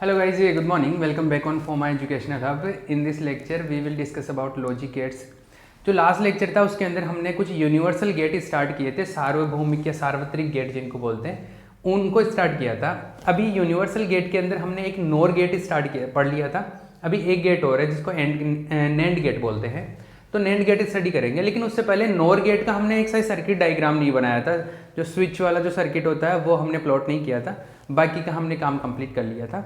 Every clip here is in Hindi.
Hello guys, good morning. Welcome back on Forma Educational Hub. In this lecture we will discuss about logic gates. जो लास्ट लेक्चर था उसके अंदर हमने कुछ यूनिवर्सल गेट स्टार्ट किए थे, सार्वभौमिक या सार्वत्रिक गेट जिनको बोलते हैं, उनको स्टार्ट किया था। अभी यूनिवर्सल गेट के अंदर हमने एक नोर गेट स्टार्ट किया, पढ़ लिया था। अभी एक गेट और है जिसको नैंड गेट बोलते हैं, तो नैंड गेट स्टडी करेंगे। लेकिन उससे पहले नोर गेट का हमने एक साइज सर्किट डायग्राम नहीं बनाया था। जो स्विच वाला जो सर्किट होता है वो हमने प्लॉट नहीं किया था, बाकी का हमने काम कंप्लीट कर लिया था,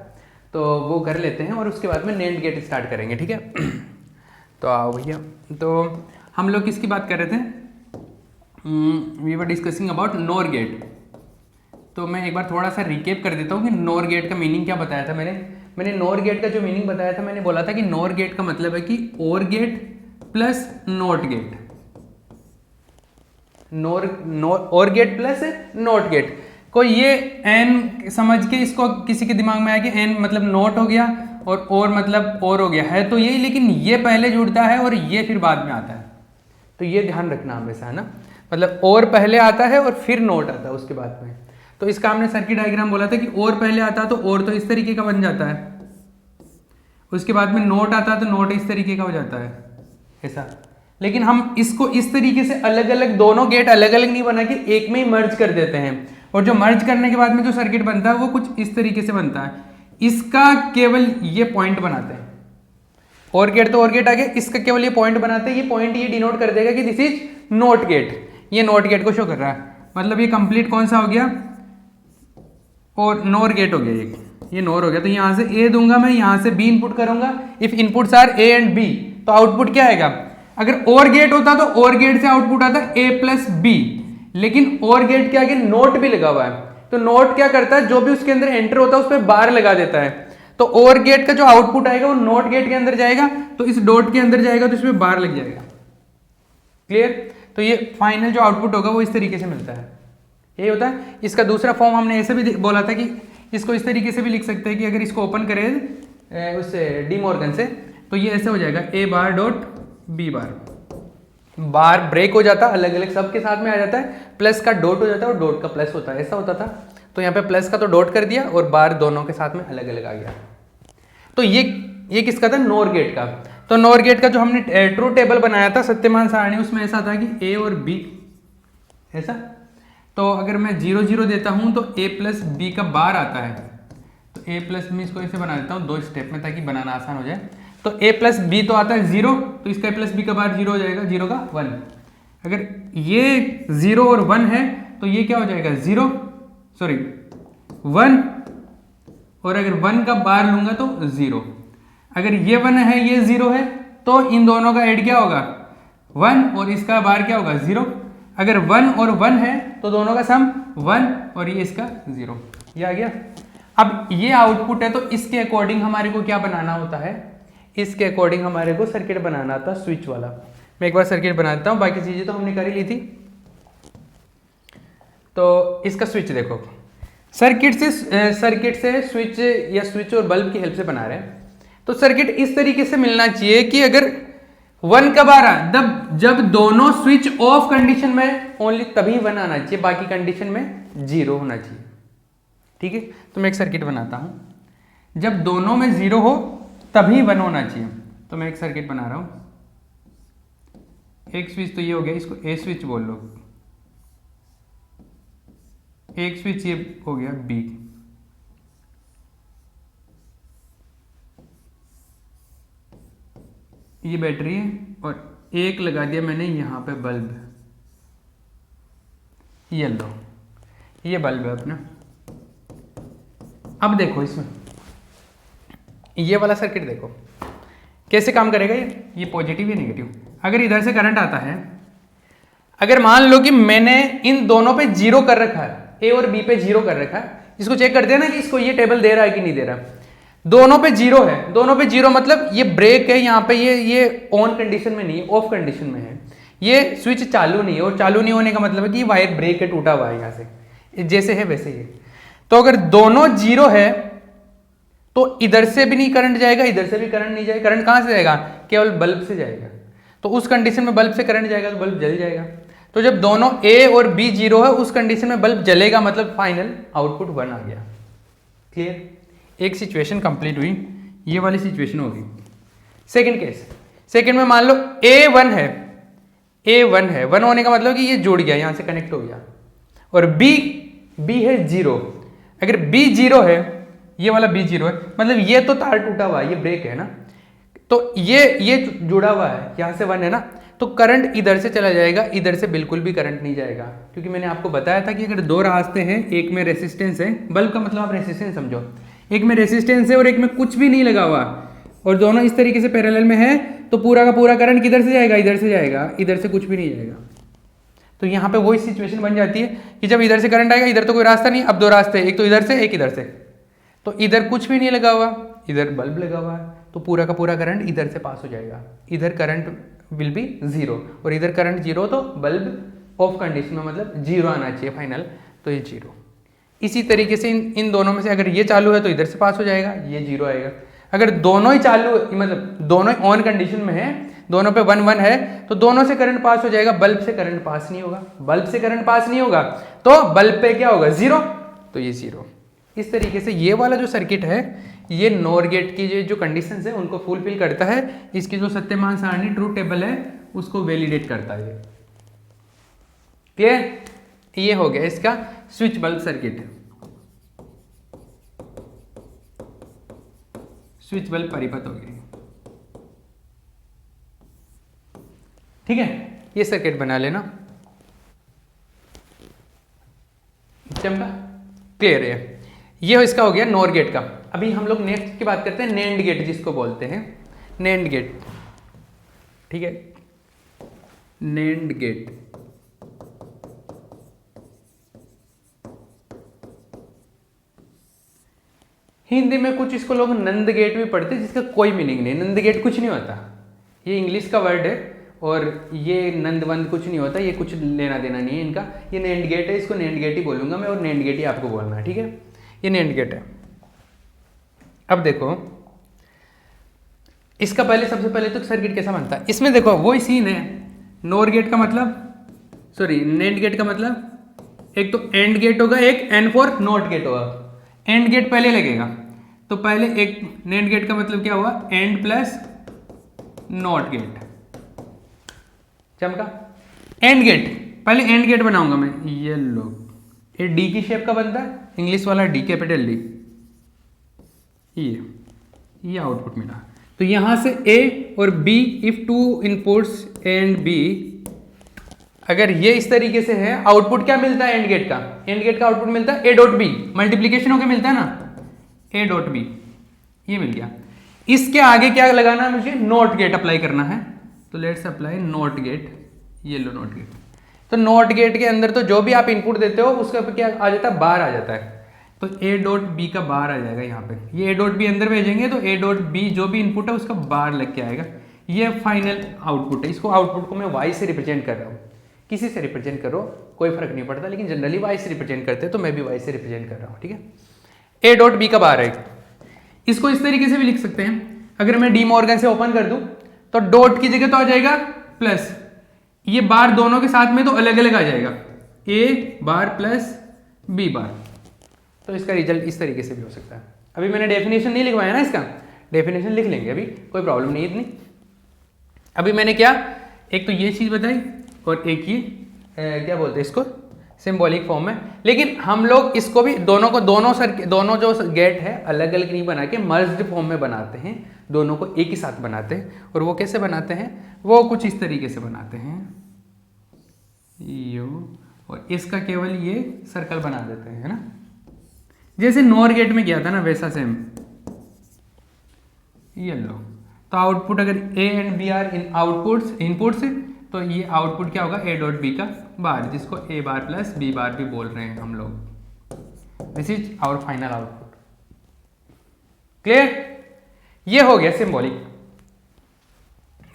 तो वो कर लेते हैं और उसके बाद में नैंड गेट स्टार्ट करेंगे, ठीक है। तो आओ भैया, तो हम लोग किसकी बात कर रहे थे? We were discussing about NOR gate. तो मैं एक बार थोड़ा सा रिकेप कर देता हूँ कि नोर गेट का मीनिंग क्या बताया था मैंने नोर गेट का जो मीनिंग बताया था, मैंने बोला था कि नोर गेट का मतलब है कि और गेट प्लस नोट गेट, और गेट प्लस नोट गेट। कोई ये एन समझ के इसको किसी के दिमाग में आया कि एन मतलब नोट हो गया और मतलब और हो गया है, तो यही, लेकिन ये पहले जुड़ता है और ये फिर बाद में आता है, तो ये ध्यान रखना हमेशा, है ना। मतलब और पहले आता है और फिर नोट आता है उसके बाद में। तो इसका हमने सर्किट डायग्राम बोला था कि और पहले आता है तो और तो इस तरीके का बन जाता है, उसके बाद में नोट आता है तो नोट इस तरीके का हो जाता है, ऐसा। लेकिन हम इसको इस तरीके से अलग अलग, दोनों गेट अलग अलग नहीं बना के एक में ही मर्ज कर देते हैं, और जो मर्ज करने के बाद में जो सर्किट बनता है वो कुछ इस तरीके से बनता है। इसका केवल ये पॉइंट बनाते हैं, और गेट तो और गेट आ गया, इसका केवल ये पॉइंट बनाते हैं। ये पॉइंट ये डिनोट कर देगा कि दिस इज नोट गेट, ये नोट गेट को शो कर रहा है। मतलब ये कंप्लीट कौन सा हो गया? और नोर गेट हो गया, ये नोर हो गया। तो यहां से ए दूंगा मैं, यहां से बी इनपुट करूंगा। If inputs are A and B, तो आउटपुट क्या आएगा? अगर और गेट होता तो और गेट से आउटपुट आता ए प्लस बी, लेकिन और गेट के आगे नोट भी लगा हुआ है, तो नोट क्या करता है, जो भी उसके अंदर एंटर होता है उस पर बार लगा देता है। तो और गेट का जो आउटपुट आएगा वो नोट गेट के अंदर जाएगा, तो इस डॉट के अंदर जाएगा, तो इसमें बार लग जाएगा। क्लियर? तो ये फाइनल जो आउटपुट होगा वो इस तरीके से मिलता है, यही होता है। इसका दूसरा फॉर्म हमने ऐसे भी बोला था कि इसको इस तरीके से भी लिख सकते हैं कि अगर इसको ओपन करें उससे डी मॉर्गन से, तो ये ऐसे हो जाएगा ए बार डॉट बी बार। बार ब्रेक हो जाता, अलग अलग सबके साथ में आ जाता है, प्लस का डॉट हो जाता है और डॉट का प्लस होता है, ऐसा होता था। तो यहाँ पे प्लस का तो डॉट कर दिया और बार दोनों के साथ में अलग अलग आ गया। तो ये किसका था? नोर गेट का। तो नोर गेट का जो हमने ट्रू टेबल बनाया था सत्यमान सारणी, उसमें ऐसा था कि ए और बी ऐसा। तो अगर मैं 0 0 देता हूं तो a प्लस बी का बार आता है, तो a प्लस बी, इसको ऐसे बना देता हूं 2 स्टेप में ताकि बनाना आसान हो जाए। तो a प्लस बी तो आता है 0, तो इसका a प्लस बी का बार 0 हो जाएगा, 0 का 1। अगर ये 0 और 1 है तो ये क्या हो जाएगा? 1, और अगर 1 का बार लूंगा तो 0। अगर ये 1 है ये 0 है, तो इन दोनों का ऐड क्या होगा? 1, और इसका बार क्या होगा? 0। अगर 1 और 1 है तो दोनों का सम 1 और ये इसका 0, ये आ गया। अब ये आउटपुट है, तो इसके अकॉर्डिंग हमारे को क्या बनाना होता है? इसके अकॉर्डिंग हमारे को सर्किट बनाना था स्विच वाला। मैं एक बार सर्किट बना देता हूँ, बाकी चीजें तो हमने कर ही ली थी। तो इसका स्विच देखो, सर्किट से स्विच या स्विच और बल्ब की हेल्प से बना रहे हैं। तो सर्किट इस तरीके से मिलना चाहिए कि अगर 1 कब आ रहा? जब दोनों स्विच ऑफ कंडीशन में, ओनली तभी 1 आना चाहिए, बाकी कंडीशन में 0 होना चाहिए, ठीक है। तो मैं एक सर्किट बनाता हूं, जब दोनों में 0 हो तभी 1 होना चाहिए। तो मैं एक सर्किट बना रहा हूं, एक स्विच तो ये हो गया, इसको ए स्विच बोल लो, एक स्विच ये हो गया बी, ये बैटरी है, और एक लगा दिया मैंने यहां पे बल्ब, येलो, ये बल्ब है अपना। अब देखो इसमें ये वाला सर्किट देखो कैसे काम करेगा। ये पॉजिटिव या नेगेटिव। अगर इधर से करंट आता है, अगर मान लो कि मैंने इन दोनों पे 0 कर रखा है, ए और बी पे 0 कर रखा है, इसको चेक करते हैं ना कि इसको ये टेबल दे रहा है कि नहीं दे रहा। दोनों पे 0 है, दोनों पे 0 मतलब ये ब्रेक है यहाँ पे, ये ऑन कंडीशन में नहीं है, ऑफ कंडीशन में है। ये स्विच चालू नहीं है, और चालू नहीं होने का मतलब है कि वायर ब्रेक है, टूटा हुआ है यहाँ से, जैसे है वैसे ही। तो अगर दोनों 0 है तो इधर से भी नहीं करंट जाएगा, इधर से भी करंट नहीं जाएगा। करंट कहां से जाएगा? केवल बल्ब से जाएगा। तो उस कंडीशन में बल्ब से करंट जाएगा तो बल्ब जल जाएगा। तो जब दोनों ए और बी 0 है, उस कंडीशन में बल्ब जलेगा, मतलब फाइनल आउटपुट 1 आ गया। क्लियर? एक सिचुएशन कंप्लीट हुई, ये वाली सिचुएशन होगी। सेकंड केस, सेकंड में मान लो A1 है, A1 है, 1 होने का मतलब कि ये जुड़ गया, यहाँ से कनेक्ट हो गया, और B है 0। अगर B 0 है, ये वाला B 0 है, मतलब ये तो तार टूटा हुआ है, ये ब्रेक है ना, तो ये जुड़ा हुआ है, यहाँ से 1 है ना, तो करंट इधर से चला जाएगा, इधर से बिल्कुल भी करंट नहीं जाएगा, क्योंकि मैंने आपको बताया था कि अगर दो रास्ते हैं, एक में रेसिस्टेंस है, बल्ब का मतलब आप रेसिस्टेंस समझो, एक में रेसिस्टेंस है और एक में कुछ भी नहीं लगा हुआ, और दोनों इस तरीके से पैरेलल में है, तो पूरा का पूरा करंट किधर से जाएगा, इधर से जाएगा, इधर से कुछ भी नहीं जाएगा। तो यहाँ पे वही सिचुएशन बन जाती है कि जब इधर से करंट आएगा, इधर तो कोई रास्ता नहीं, अब दो रास्ते, एक तो इधर से, एक इधर से, तो इधर कुछ भी नहीं लगा हुआ, इधर बल्ब लगा हुआ है, तो पूरा का पूरा करंट इधर से पास हो जाएगा, इधर करंट विल बी 0, और इधर करंट 0, तो बल्ब ऑफ कंडीशन में मतलब 0 आना चाहिए फाइनल, तो ये 0। इसी तरीके से इन दोनों में से अगर ये चालू है तो इधर से पास हो जाएगा, ये 0 आएगा। अगर दोनों ही चालू, मतलब दोनों ही ऑन कंडीशन में है, दोनों पे 1 1 है, तो दोनों से करंट पास हो जाएगा, बल्ब से करंट पास नहीं होगा, बल्ब से करंट पास नहीं होगा, तो बल्ब पे क्या होगा, 0, तो ये 0। इस तरीके से ये वाला जो सर्किट है, ये नॉर गेट की जो कंडीशंस है उनको फुलफिल करता है, इसकी जो सत्यमान सारणी ट्रूथ टेबल है उसको वैलिडेट करता है। क्लियर? ये हो गया इसका switch bulb circuit, switch bulb परिपथ हो गई। ठीक है, ये सर्किट बना लेना, चमका? क्लियर है? ये इसका हो गया नॉर गेट का। अभी हम लोग नेक्स्ट की बात करते हैं, नैंड गेट जिसको बोलते हैं, नैंड गेट। ठीक है, नैंड गेट। हिंदी में कुछ इसको लोग नंद गेट भी पढ़ते हैं, जिसका कोई मीनिंग नहीं, नंद गेट कुछ नहीं होता, ये इंग्लिश का वर्ड है, और ये नंद वंद कुछ नहीं होता, ये कुछ लेना देना नहीं है इनका, ये नैंड गेट है, इसको नैंड गेट ही बोलूंगा मैं, और नैंड गेट ही आपको बोलना है। ठीक है, ये नैंड गेट है। अब देखो इसका पहले, सबसे पहले तो सर्किट कैसा बनता है, इसमें देखो वही सीन है, नॉर गेट का मतलब, सॉरी नैंड गेट का मतलब, एक तो एंड गेट होगा, एक एंड फॉर नॉट गेट होगा। एंड गेट पहले लगेगा, तो पहले एक नैंड गेट का मतलब क्या हुआ, एंड प्लस नॉट गेट। चमका? एंड गेट, पहले एंड गेट बनाऊंगा मैं, ये लो, ये डी की शेप का बनता है, इंग्लिश वाला डी, कैपिटल डी, ये आउटपुट मिला। तो यहां से ए और B, if two inputs and B, अगर ये इस तरीके से है, आउटपुट क्या मिलता है एंड गेट का, एंड गेट का आउटपुट मिलता है ए डॉट बी, मल्टीप्लीकेशन होकर मिलता है ना, ए डॉट बी, ये मिल गया। इसके आगे क्या लगाना है मुझे, नॉट गेट अप्लाई करना है, तो लेट्स अप्लाई नॉट गेट, ये लो नॉट गेट। तो नॉट गेट के अंदर तो जो भी आप इनपुट देते हो उसका क्या आ जाता है, बार आ जाता है, तो ए डॉट बी का बार आ जाएगा यहाँ पे, ये ए डॉट बी अंदर भेजेंगे तो ए डॉट बी जो भी इनपुट है उसका बार लग के आएगा, ये फाइनल आउटपुट है। इसको आउटपुट को मैं वाई से रिप्रेजेंट कर रहा हूँ, किसी से रिप्रेजेंट करो कोई फर्क नहीं पड़ता, लेकिन जनरली वाई से रिप्रेजेंट करते हैं, तो मैं भी वाई से रिप्रेजेंट कर रहा हूँ। ठीक है, ए डॉट बी का बार है, इसको इस तरीके से भी लिख सकते हैं, अगर मैं डी मॉर्गन से ओपन कर दूं तो डॉट की जगह तो आ जाएगा प्लस, ये बार दोनों के साथ में तो अलग अलग आ जाएगा, ए बार प्लस बी बार, तो इसका रिजल्ट इस तरीके से भी हो सकता है। अभी मैंने डेफिनेशन नहीं लिखवाया ना, इसका डेफिनेशन लिख लेंगे, अभी कोई प्रॉब्लम नहीं इतनी। अभी मैंने क्या, एक तो ये चीज़ बताई, और एक ही क्या बोलते हैं इसको, सिंबॉलिक फॉर्म में, लेकिन हम लोग इसको भी दोनों जो गेट है अलग अलग नहीं बना के मर्ज्ड फॉर्म में बनाते हैं, दोनों को एक ही साथ बनाते हैं। और वो कैसे बनाते हैं, वो कुछ इस तरीके से बनाते हैं, यो, और इसका केवल ये सर्कल बना देते हैं, है ना, जैसे नॉर गेट में किया था ना वैसा सेम। ये लो, तो आउटपुट अगर A and B are in inputs, तो ये आउटपुट क्या होगा, ए डॉट बी का बार, जिसको ए बार प्लस बी बार भी बोल रहे हैं हम लोग। This is our final output. Clear? ये हो गया सिंबॉलिक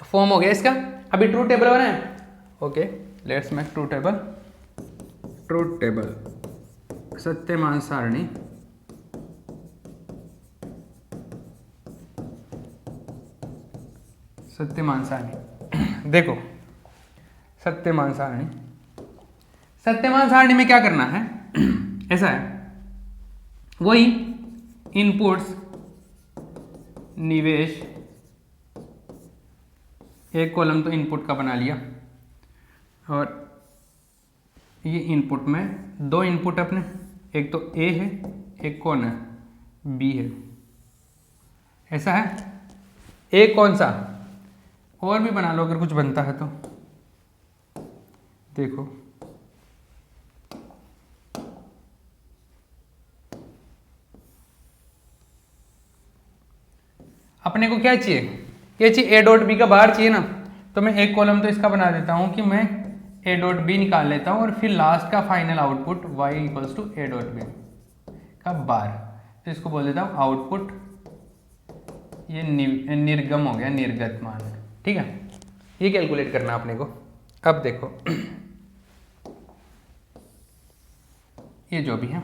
फॉर्म हो गया इसका। अभी ट्रूथ टेबल बना है, okay, let's make truth table. Truth table, सत्यमान सारणी, सत्यमान सारणी। देखो सत्यमान सारणी, सत्यमान सारणी में क्या करना है, ऐसा है, वही इनपुट्स निवेश, एक कॉलम तो इनपुट का बना लिया, और ये इनपुट में दो इनपुट अपने, एक तो ए है, एक कौन है, बी है, ऐसा है। एक कौन सा, और भी बना लो अगर कुछ बनता है तो। देखो अपने को क्या चाहिए, ये चाहिए ए डॉट बी का बाहर चाहिए ना, तो मैं एक कॉलम तो इसका बना देता हूं कि मैं ए डॉट बी निकाल लेता हूं, और फिर लास्ट का final output y equals to A dot B का बार, तो इसको बोल देता हूं आउटपुट, ये निर्गम हो गया, निर्गत मान, ठीक है। ये कैलकुलेट करना अपने को। अब देखो ये जो भी है,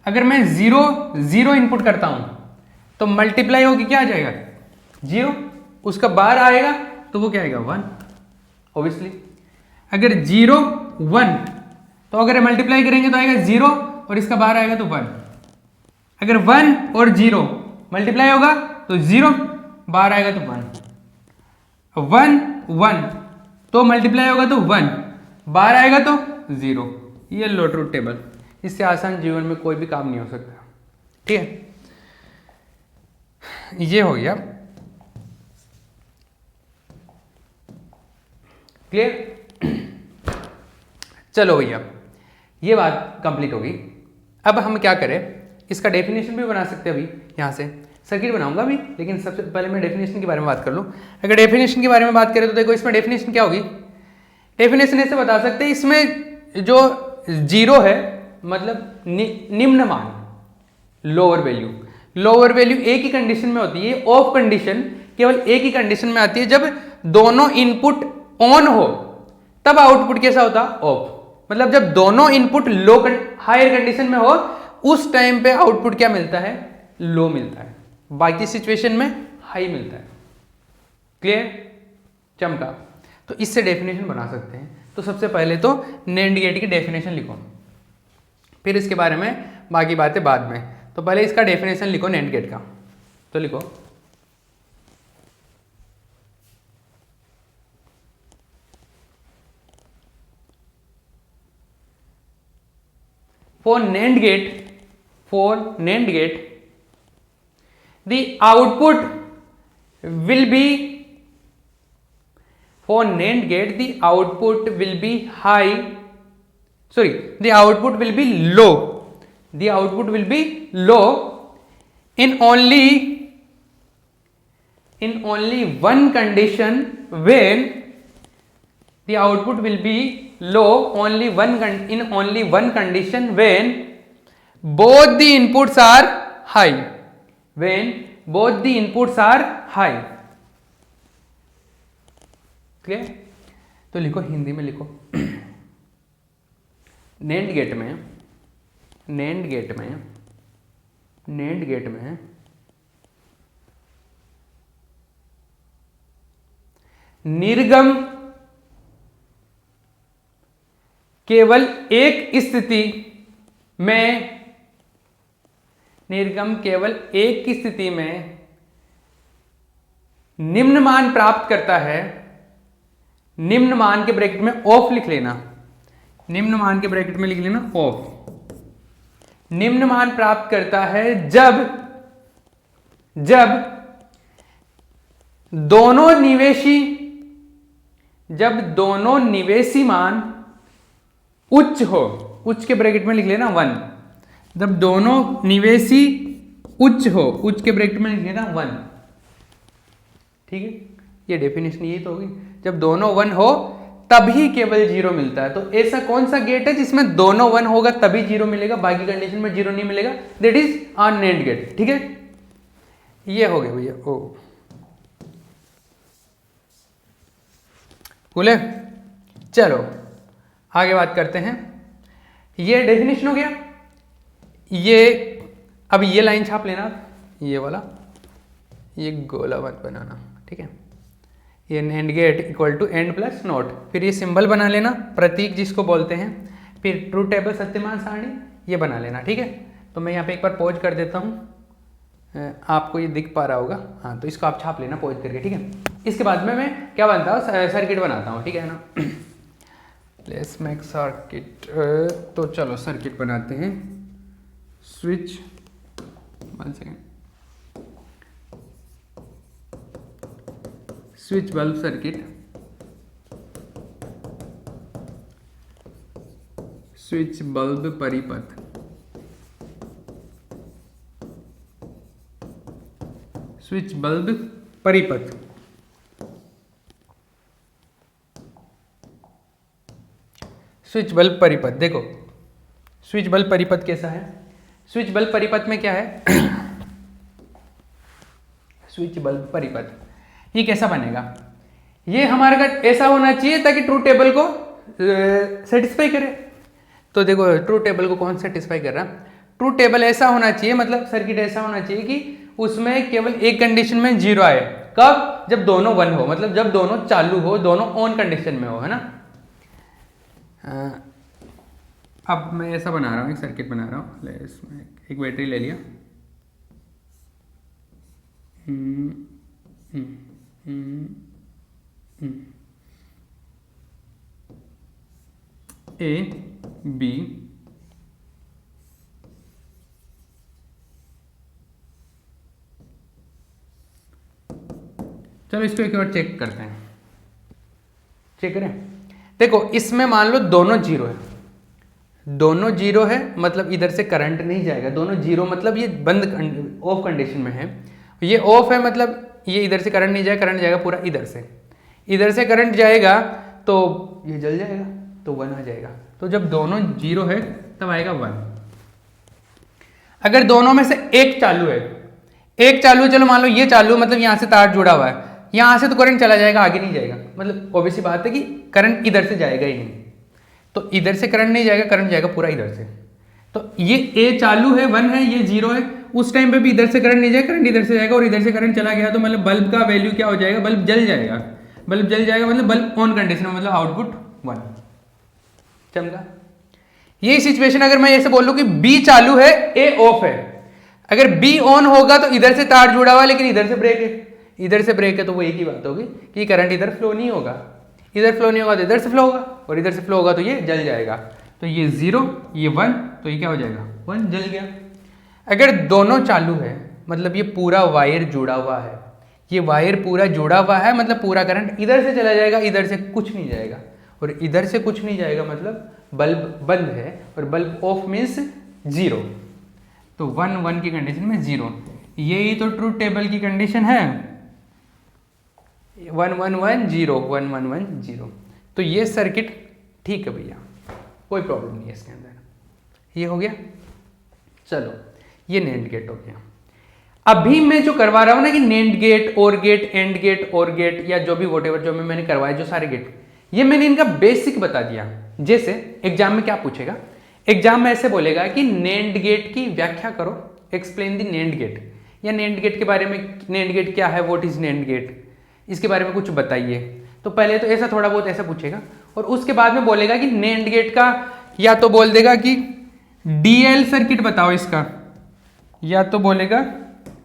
अगर मैं जीरो इनपुट करता हूं तो मल्टीप्लाई होगी क्या आ जाएगा, 0, उसका बार आएगा तो वो क्या आएगा, 1 ऑब्वियसली। अगर 0 1 तो अगर मल्टीप्लाई करेंगे तो आएगा 0 और इसका बार आएगा तो 1। अगर 1 और 0 मल्टीप्लाई होगा तो 0, बार आएगा तो 1। 1 1 तो मल्टीप्लाई होगा तो 1, बार आएगा तो 0। ये लो ट्रूथ टेबल, इससे आसान जीवन में कोई भी काम नहीं हो सकता, ठीक है। ये हो गया क्लियर। चलो भैया ये बात कंप्लीट होगी। अब हम क्या करें, इसका डेफिनेशन भी बना सकते हैं। अभी यहाँ से सर्किट बनाऊंगा अभी, लेकिन सबसे पहले मैं डेफिनेशन के बारे में बात कर लूँ। अगर डेफिनेशन के बारे में बात करें तो देखो इसमें डेफिनेशन क्या होगी, डेफिनेशन ऐसे बता सकते हैं, इसमें जो 0 है मतलब निम्न मान, लोअर वैल्यू, लोअर वैल्यू एक ही कंडीशन में होती है, ऑफ कंडीशन केवल एक ही कंडीशन में आती है, जब दोनों इनपुट ऑन हो तब आउटपुट कैसा होता, ऑफ। मतलब जब दोनों इनपुट लो हायर कंडीशन में हो उस टाइम पे आउटपुट क्या मिलता है, लो मिलता है, बाकी सिचुएशन में हाई मिलता है। क्लियर, चमका। तो इससे डेफिनेशन बना सकते हैं। तो सबसे पहले तो NAND गेट की डेफिनेशन लिखो, फिर इसके बारे में बाकी बातें बाद में। तो पहले इसका डेफिनेशन लिखो NAND गेट का, तो लिखो for NAND gate the output will be, for NAND gate the output will be high, sorry, the output will be low, the output will be low in only one condition, when the output will be low in only one condition, when both the inputs are high, when both the inputs are high। Clear. तो लिखो, हिंदी में लिखो, NAND गेट में निर्गम केवल एक स्थिति में निम्न मान प्राप्त करता है। निम्न मान के ब्रैकेट में ऑफ लिख लेना, निम्न मान के ब्रैकेट में लिख लेना ऑफ। निम्न मान प्राप्त करता है जब दोनों निवेशी मान उच्च हो, उच्च के ब्रैकेट में लिख लेना 1। जब दोनों निवेशी उच्च हो, उच्च के ब्रैकेट में लिख लेना 1, ठीक है। ये डेफिनेशन यही तो होगी, जब दोनों 1 हो तभी केवल 0 मिलता है। तो ऐसा कौन सा गेट है जिसमें दोनों 1 होगा तभी 0 मिलेगा, बाकी कंडीशन में 0 नहीं मिलेगा, that is on NAND gate, ठीक है। ये हो गया भैया, ओ बोले। चलो आगे बात करते हैं। ये डेफिनेशन हो गया। ये अब ये लाइन छाप लेना, ये वाला, ये गोला मत बनाना, ठीक है। ये NAND gate equal to and plus not, फिर ये सिंबल बना लेना, प्रतीक जिसको बोलते हैं, फिर ट्रूथ टेबल सत्यमान सारणी ये बना लेना, ठीक है। तो मैं यहाँ पे एक बार पॉज कर देता हूँ, आपको ये दिख पा रहा होगा, हाँ, तो इसको आप छाप लेना पॉज करके, ठीक है। इसके बाद में मैं क्या बनता हूँ, सर्किट बनाता हूँ, ठीक है ना। लेट्स मेक सर्किट, तो चलो सर्किट बनाते हैं। Switch, 1 second, switch bulb circuit, switch bulb परिपथ, स्विच बल्ब परिपथ। स्विच बल्ब परिपथ, देखो स्विच बल्ब परिपथ कैसा है। स्विच बल्ब परिपथ में क्या है, स्विच बल्ब परिपथ ये कैसा बनेगा, ये हमारे का ऐसा होना चाहिए ताकि ट्रू टेबल को सेटिस्फाई करे। तो देखो ट्रू टेबल को कौन सेटिस्फाई कर रहा, ट्रू टेबल ऐसा होना चाहिए, मतलब सर्किट ऐसा होना चाहिए कि उसमें केवल एक कंडीशन में 0 आए। कब, जब दोनों 1 हो, मतलब जब दोनों चालू हो, दोनों ऑन कंडीशन में हो, है ना। अब मैं ऐसा बना रहा हूँ, एक सर्किट बना रहा हूँ, इसमें एक बैटरी ले लिया, ए बी, चलो इसको एक बार चेक करते हैं, चेक करें। देखो इसमें मान लो दोनों 0 है, दोनों 0 है, मतलब इधर से करंट नहीं जाएगा। दोनों 0 मतलब ये बंद ऑफ कंडीशन में है, ये ऑफ है, मतलब ये इधर से करंट नहीं जाएगा, करंट जाएगा पूरा इधर से। इधर से करंट जाएगा तो ये जल जाएगा, तो 1 आ जाएगा। तो जब दोनों 0 है तब आएगा 1। अगर दोनों में से एक चालू है, एक चालू, चलो मान लो ये चालू, मतलब यहाँ से तार जुड़ा हुआ है, यहाँ से तो करंट चला जाएगा, आगे नहीं जाएगा, मतलब ऑब्वियस बात है कि करंट इधर से जाएगा ही नहीं। तो इधर से करंट नहीं जाएगा, करंट जाएगा पूरा इधर से। तो ये ए चालू है, 1 है, ये 0 है, उस टाइम पे भी इधर से करंट नहीं जाएगा, करंट इधर से जाएगा, और इधर से करंट चला गया तो मतलब बल्ब का वैल्यू क्या हो जाएगा, बल्ब जल जाएगा। बल्ब जल जाएगा मतलब बल्ब ऑन कंडीशन में, मतलब आउटपुट 1 चमका। यही सिचुएशन अगर मैं ऐसे बोल लूं कि बी चालू है, ए ऑफ है। अगर बी ऑन होगा तो इधर से तार जुड़ा हुआ, लेकिन इधर से ब्रेक है, इधर से ब्रेक है, तो वो एक ही बात होगी कि करंट इधर फ्लो नहीं होगा, इधर फ्लो नहीं होगा तो इधर से फ्लो होगा, और इधर से फ्लो होगा तो ये जल जाएगा। तो ये 0, ये 1, तो ये क्या हो जाएगा, 1 जल गया। अगर दोनों चालू है, मतलब ये पूरा वायर जुड़ा हुआ है, ये वायर पूरा जुड़ा हुआ है, मतलब पूरा करंट इधर से चला जाएगा, इधर से कुछ नहीं जाएगा, और इधर से कुछ नहीं जाएगा, मतलब बल्ब बंद है, और बल्ब ऑफ मीन्स 0। तो 1 1 की कंडीशन में 0, यही तो ट्रूथ टेबल की कंडीशन है। 1 1 1 0 1 1 1 0। तो ये सर्किट ठीक है भैया, कोई प्रॉब्लम नहीं है इसके अंदर। ये हो गया, चलो ये नेंड गेट हो गया। अभी मैं जो करवा रहा हूं ना कि नेंड गेट, और गेट, एंड गेट, और गेट, या जो भी वोटेवर जो मैंने करवाया, जो सारे गेट, ये मैंने इनका बेसिक बता दिया। जैसे एग्जाम में क्या पूछेगा, एग्जाम में ऐसे बोलेगा कि नेंड गेट की व्याख्या करो, एक्सप्लेन द नेंड गेट, या नेंड गेट के बारे में, नेंड गेट क्या है, व्हाट इज नेंड गेट, इसके बारे में कुछ बताइए। तो पहले तो ऐसा थोड़ा बहुत ऐसा पूछेगा, और उसके बाद में बोलेगा कि नेंड गेट का, या तो बोल देगा कि डीएल सर्किट बताओ इसका, या तो बोलेगा,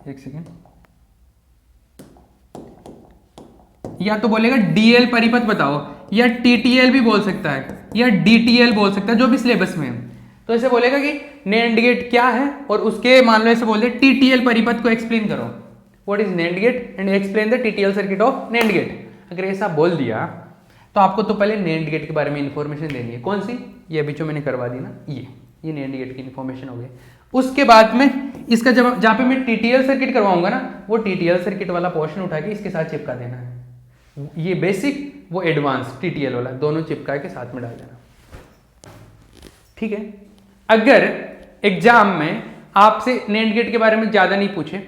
एक सेकेंड, या तो बोलेगा डीएल परिपथ बताओ, या टीटीएल भी बोल सकता है, या डीटीएल बोल सकता है, जो भी सिलेबस में है। तो ऐसे बोलेगा कि नेंड गेट क्या है, और उसके मान लो ऐसे बोल दे टीटीएल परिपथ को एक्सप्लेन करो, what is NAND gate and explain the TTL circuit of NAND gate. अगर ऐसा बोल दिया तो आपको तो पहले नेंड गेट के बारे में इंफॉर्मेशन देनी है। कौन सी, ये अभी जो मैंने करवा दी ना, ये नेंड गेट की इंफॉर्मेशन हो गई। उसके बाद में इसका जब जहाँ पे मैं टीटीएल सर्किट करवाऊंगा ना, वो टीटीएल सर्किट वाला पोर्शन उठा के इसके साथ चिपका देना है। ये बेसिक, वो एडवांस टीटीएल वाला, दोनों चिपका के साथ में डाल देना, ठीक है। अगर एग्जाम में आपसे नेंड गेट के बारे में ज्यादा नहीं पूछे,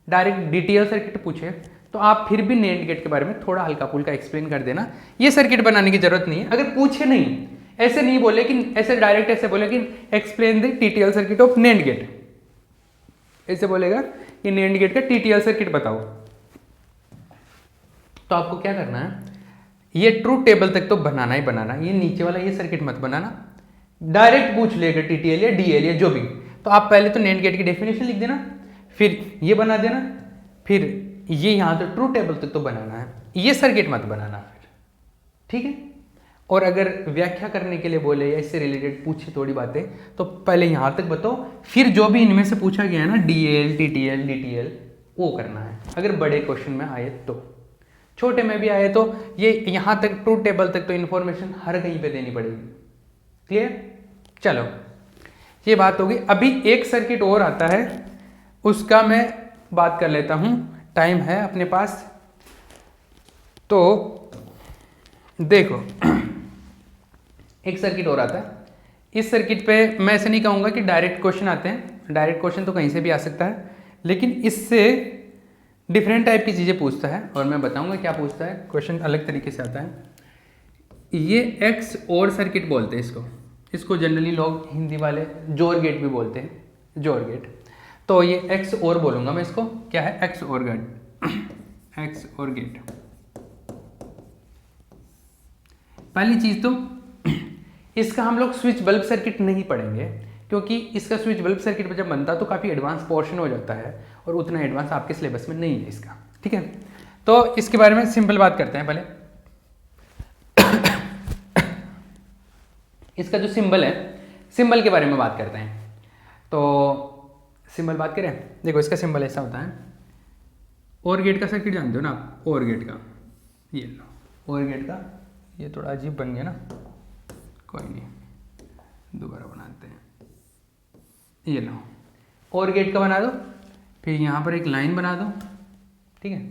डायरेक्ट डीटीएल सर्किट पूछे, तो आप फिर भी नेंड गेट के बारे में थोड़ा हल्का फुल्का एक्सप्लेन कर देना। ये सर्किट बनाने की जरूरत नहीं है। अगर पूछे नहीं, ऐसे नहीं बोले कि ऐसे डायरेक्ट ऐसे बोले कि explain the TTL circuit of NAND gate, ऐसे बोलेगा कि नेंड गेट का टीटीएल सर्किट बताओ, तो आपको क्या करना है, ये ट्रूथ टेबल तक तो बनाना ही बनाना, ये नीचे वाला ये सर्किट मत बनाना। डायरेक्ट पूछ लेगा टीटीएल या डीएल या जो भी, तो आप पहले तो NAND गेट की डेफिनेशन लिख देना, फिर ये बना देना, फिर ये यहाँ तो ट्रू टेबल तक तो बनाना है, ये सर्किट मत बनाना फिर, ठीक है। और अगर व्याख्या करने के लिए बोले या इससे रिलेटेड पूछे थोड़ी बातें तो पहले यहाँ तक बताओ, फिर जो भी इनमें से पूछा गया है ना DL, TTL, DTL वो करना है, अगर बड़े क्वेश्चन में आए तो। छोटे में भी आए तो ये यहाँ तक ट्रू टेबल तक तो इन्फॉर्मेशन हर कहीं पे देनी पड़ेगी। क्लियर? चलो ये बात होगी। अभी एक सर्किट और आता है, उसका मैं बात कर लेता हूँ, टाइम है अपने पास तो देखो। एक सर्किट और आता है, इस सर्किट पे मैं ऐसे नहीं कहूँगा कि डायरेक्ट क्वेश्चन आते हैं, डायरेक्ट क्वेश्चन तो कहीं से भी आ सकता है, लेकिन इससे डिफरेंट टाइप की चीज़ें पूछता है और मैं बताऊंगा क्या पूछता है। क्वेश्चन अलग तरीके से आता है। ये एक्स और सर्किट बोलते हैं इसको जनरली लोग हिंदी वाले जोर गेट भी बोलते हैं, जोर गेट। तो ये एक्स और बोलूँगा मैं इसको, क्या है एक्स और गेट, एक्स और गेट। पहली चीज़ तो इसका हम लोग स्विच बल्ब सर्किट नहीं पढ़ेंगे, क्योंकि इसका स्विच बल्ब सर्किट जब बनता है तो काफ़ी एडवांस पोर्शन हो जाता है और उतना एडवांस आपके सिलेबस में नहीं है इसका, ठीक है। तो इसके बारे में सिंपल बात करते हैं पहले। इसका जो सिंबल है, सिंबल के बारे में बात करते हैं। तो सिंबल बात करें, देखो इसका सिंबल ऐसा होता है। और गेट का सर्किट जानते हो ना आप, और गेट का, ये लो और गेट का, ये थोड़ा अजीब बन गया ना, कोई नहीं दोबारा बनाते हैं। ये लो और गेट का बना दो, फिर यहाँ पर एक लाइन बना दो, ठीक है,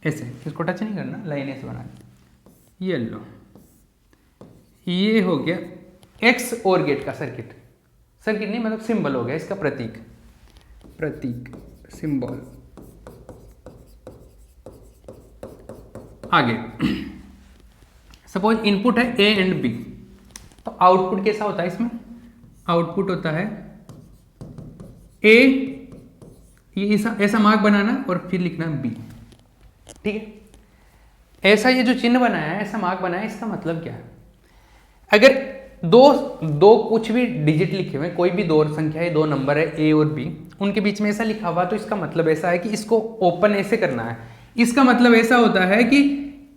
ऐसे, इसको टच नहीं करना, लाइन ऐसे बना दो। ये लो, ये हो गया एक्स और गेट का सर्किट। सर्किट नहीं मतलब सिंबल हो गया इसका, प्रतीक, प्रतीक सिंबल। आगे सपोज इनपुट है A एंड B, तो आउटपुट कैसा होता है इसमें? आउटपुट होता है A, ये ऐसा मार्क बनाना और फिर लिखना B, ठीक है। ऐसा ये जो चिन्ह बनाया है, ऐसा मार्क बनाया है, इसका मतलब क्या है? अगर दो कुछ भी डिजिट लिखे हुए, कोई भी दो संख्या है, दो नंबर है A और B, उनके बीच में ऐसा लिखा हुआ, तो इसका मतलब ऐसा है कि इसको ओपन ऐसे करना है। इसका मतलब ऐसा होता है कि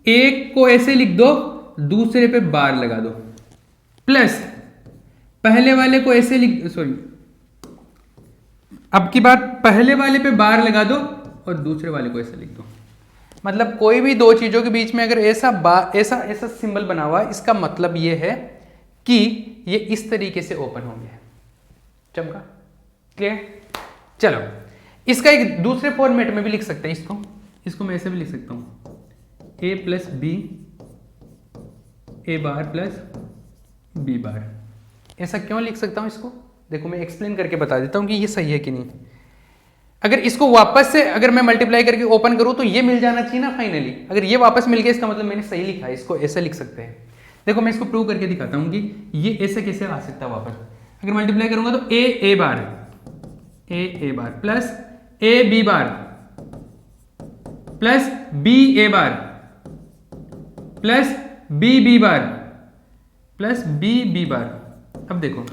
एक को ऐसे लिख दो, दूसरे पे बार लगा दो, प्लस पहले वाले को ऐसे लिख, सॉरी अब की बार पहले वाले पे बार लगा दो और दूसरे वाले को ऐसे लिख दो। मतलब कोई भी दो चीजों के बीच में अगर ऐसा सिंबल बना हुआ है, इसका मतलब ये है कि ये इस तरीके से ओपन हो गया। चमका? क्लियर? चलो इसका एक दूसरे फॉर्मेट में भी लिख सकते हैं इसको मैं ऐसे भी लिख सकता हूं, A plus B, A bar plus B बार। ऐसा क्यों लिख सकता हूं इसको? देखो मैं एक्सप्लेन करके बता देता हूं कि ये सही है कि नहीं। अगर इसको वापस से अगर मैं मल्टीप्लाई करके ओपन करूं तो ये मिल जाना चाहिए ना फाइनली। अगर ये वापस मिल गया इसका मतलब मैंने सही लिखा है, इसको ऐसे लिख सकते हैं। देखो मैं इसको प्रूव करके दिखाता हूं कि ये ऐसे कैसे आ सकता है वापस। अगर मल्टीप्लाई करूंगा तो A bar plus A B bar plus B A bar plus B B bar plus B B बार। अब देखो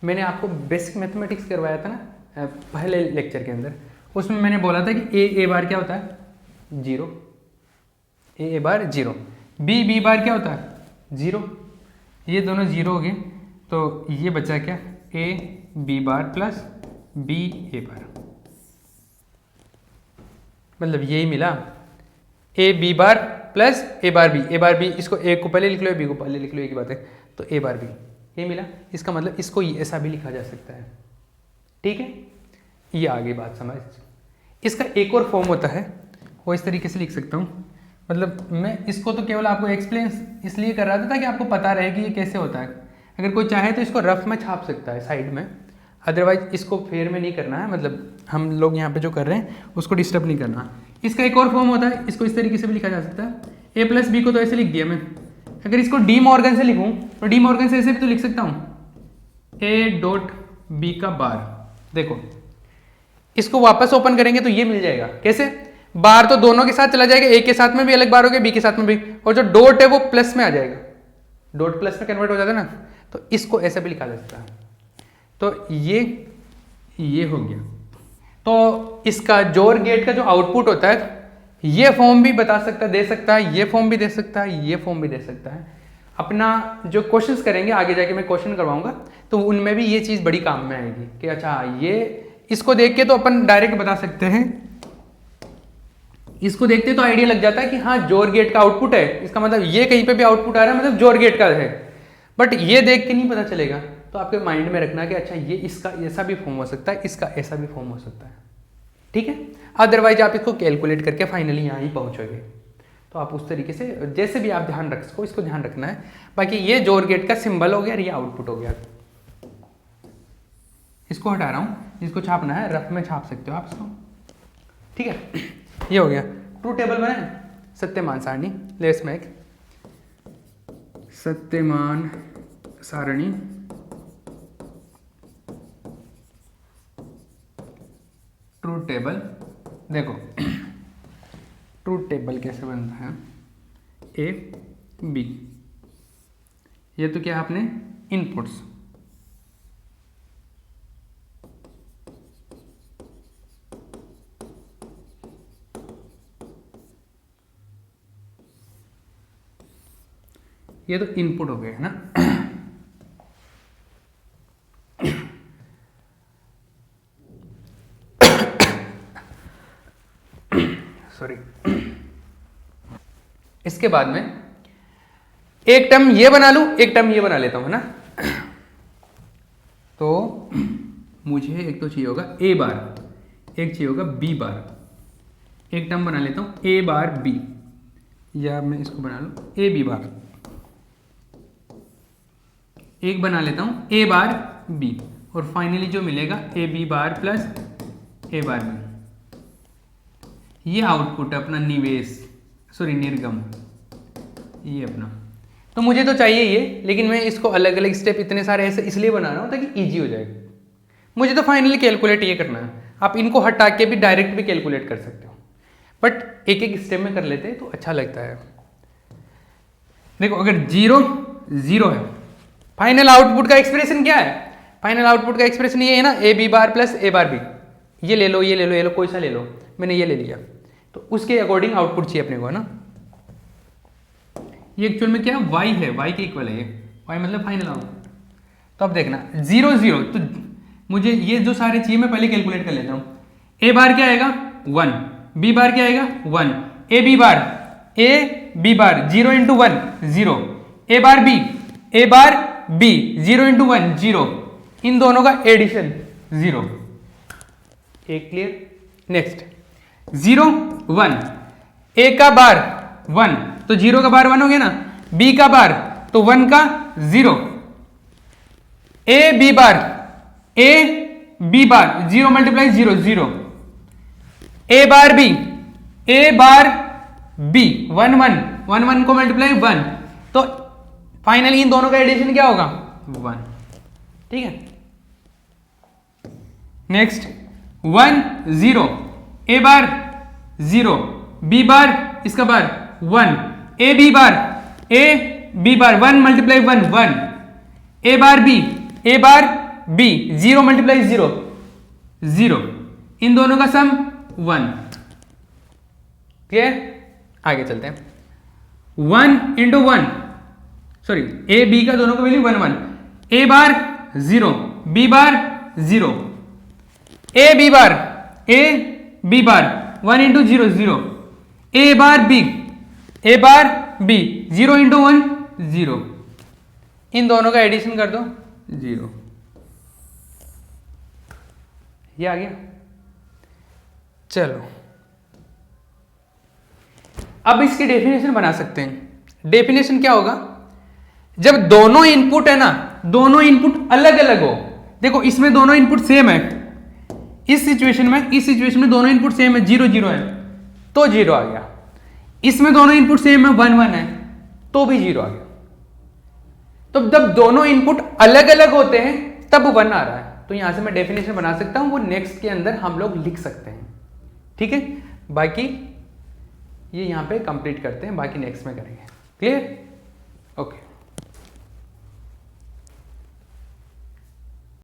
मैंने आपको बेसिक मैथमेटिक्स करवाया था ना पहले लेक्चर के अंदर, उसमें मैंने बोला था कि A बार क्या होता है? 0, A बार 0, B बार क्या होता है? 0। ये दोनों 0 हो गए, तो ये बचा क्या? A B bar plus B A बार, मतलब यही मिला, A B bar plus A bar B, इसको A को पहले लिख लो, B को पहले लिख लो, एक ही बात है। तो A बार B ये मिला, इसका मतलब इसको ऐसा भी लिखा जा सकता है, ठीक है। ये आगे बात समझ। इसका एक और फॉर्म होता है, वो इस तरीके से लिख सकता हूँ। मतलब मैं इसको तो केवल आपको एक्सप्लेन इसलिए कर रहा था ताकि आपको पता रहे कि ये कैसे होता है। अगर कोई चाहे तो इसको रफ में छाप सकता है साइड में, अदरवाइज इसको फेयर में नहीं करना है। मतलब हम लोग यहाँ पे जो कर रहे हैं उसको डिस्टर्ब नहीं करना। इसका एक और फॉर्म होता है, इसको इस तरीके से भी लिखा जा सकता है। A प्लस B को तो ऐसे लिख दिया मैं। अगर इसको डी मॉर्गन से लिखूँ तो डी मॉर्गन से ऐसे भी तो लिख सकता हूँ, A डॉट B का बार। देखो इसको वापस ओपन करेंगे तो ये मिल जाएगा। कैसे? बार तो दोनों के साथ चला जाएगा, A के साथ में भी अलग बार हो गया, B के साथ में भी, और जो डॉट है वो प्लस में आ जाएगा। डॉट प्लस में कन्वर्ट हो जाता है ना, तो इसको ऐसे भी लिखा जा सकता है। तो ये हो गया। तो इसका जोर गेट का जो आउटपुट होता है ये फॉर्म भी बता सकता है, दे सकता है, ये फॉर्म भी दे सकता है, ये फॉर्म भी दे सकता है। अपना जो क्वेश्चंस करेंगे आगे जाके मैं क्वेश्चन करवाऊंगा तो उनमें भी ये चीज़ बड़ी काम में आएगी कि अच्छा ये इसको देख के तो अपन डायरेक्ट बता सकते हैं, इसको देखते तो आइडिया लग जाता है कि हाँ जोर गेट का आउटपुट है, इसका मतलब ये कहीं पे भी आउटपुट आ रहा है मतलब जोर गेट का है। बट ये देख के नहीं पता चलेगा, तो आपके माइंड में रखना कि अच्छा ये इसका ऐसा भी फॉर्म हो सकता है, इसका ऐसा भी फॉर्म हो सकता है, ठीक है। अदरवाइज आप इसको कैलकुलेट करके फाइनली यहाँ ही पहुँचोगे। तो आप उस तरीके से जैसे भी आप ध्यान रख सको इसको ध्यान रखना है। बाकी ये जोर गेट का सिंबल हो गया और ये आउटपुट हो गया। इसको हटा रहा हूँ, जिसको छापना है रफ में छाप सकते हो आप इसको, ठीक है। ये हो गया। ट्रू टेबल बनाए, सत्यमान सारणी, लेट्स मेक सत्यमान सारणी ट्रू टेबल। देखो ट्रू टेबल कैसे बनता है, ए बी, ये तो क्या आपने इनपुट्स, ये तो इनपुट हो गए है ना। सॉरी। इसके बाद में एक टर्म ये बना लूं, एक टर्म ये बना लेता हूं, है ना। तो मुझे एक तो चाहिए होगा ए बार, एक चाहिए होगा बी बार। एक टर्म बना लेता हूं ए बार बी, या मैं इसको बना लूं ए बी बार। एक बना लेता हूं ए बार बी, और फाइनली जो मिलेगा A B bar plus A bar B. ये आउटपुट अपना निर्गम, ये अपना। तो मुझे तो चाहिए ये, लेकिन मैं इसको अलग अलग स्टेप इतने सारे ऐसे इसलिए बना रहा हूं ताकि इजी हो जाए। मुझे तो फाइनली कैलकुलेट ये करना है। आप इनको हटा के भी डायरेक्ट भी कैलकुलेट कर सकते हो, बट एक एक स्टेप में कर लेते हैं तो अच्छा लगता है। देखो अगर 0 0 है, फाइनल आउटपुट का एक्सप्रेशन क्या है? फाइनल आउटपुट का एक्सप्रेशन ये है ना, A B bar plus A bar B. ये ले लो, ये ले लो, ये लो, कोई सा ले लो, मैंने ये ले लिया। तो उसके अकॉर्डिंग आउटपुट चाहिए अपने को, है ना। ये एक्चुअल में क्या है, y है, y के इक्वल है ये, y मतलब फाइनल आउटपुट। तो अब देखना 0 0, तो मुझे ये जो सारे चाहिए मैं पहले कैलकुलेट कर लेता हूँ। ए बार क्या आएगा 1, बी बार क्या आएगा 1, A B bar 0 into 1 0, A bar B 0 into 1 0, इन दोनों का एडिशन 0। एक क्लियर। नेक्स्ट 0 1, ए का बार 1 तो 0 का बार 1 हो गया ना, बी का बार तो 1 का 0, A B bar 0 multiply 0 0, A bar B 1 1 को मल्टीप्लाई 1, तो फाइनली इन दोनों का एडिशन क्या होगा 1, ठीक है। Next 1 0, A bar 0, B bar इसका bar 1, A B bar 1 multiply 1 1, A bar B 0 multiply 0 0, इन दोनों का सम 1। क्लियर। आगे चलते हैं। 1 इंटू 1, सॉरी ए बी का दोनों का value 1 1, A bar 0, B bar 0, A B bar 1 into 0 0, A bar B 0 into 1 0, इन दोनों का एडिशन कर दो 0। ये आ गया। चलो अब इसकी डेफिनेशन बना सकते हैं। डेफिनेशन क्या होगा, जब दोनों इनपुट है ना, दोनों इनपुट अलग अलग हो। देखो इसमें दोनों इनपुट सेम है, इस सिचुएशन में दोनों इनपुट सेम है, 0 0 है तो 0 आ गया। इसमें दोनों इनपुट सेम है, 1 1 है तो भी 0 आ गया। तो जब दोनों इनपुट अलग अलग होते हैं तब 1 आ रहा है। तो यहां से मैं डेफिनेशन बना सकता हूं, वो नेक्स्ट के अंदर हम लोग लिख सकते हैं, ठीक है। बाकी ये यहां पे कंप्लीट करते हैं, बाकी नेक्स्ट में करेंगे। Clear, okay.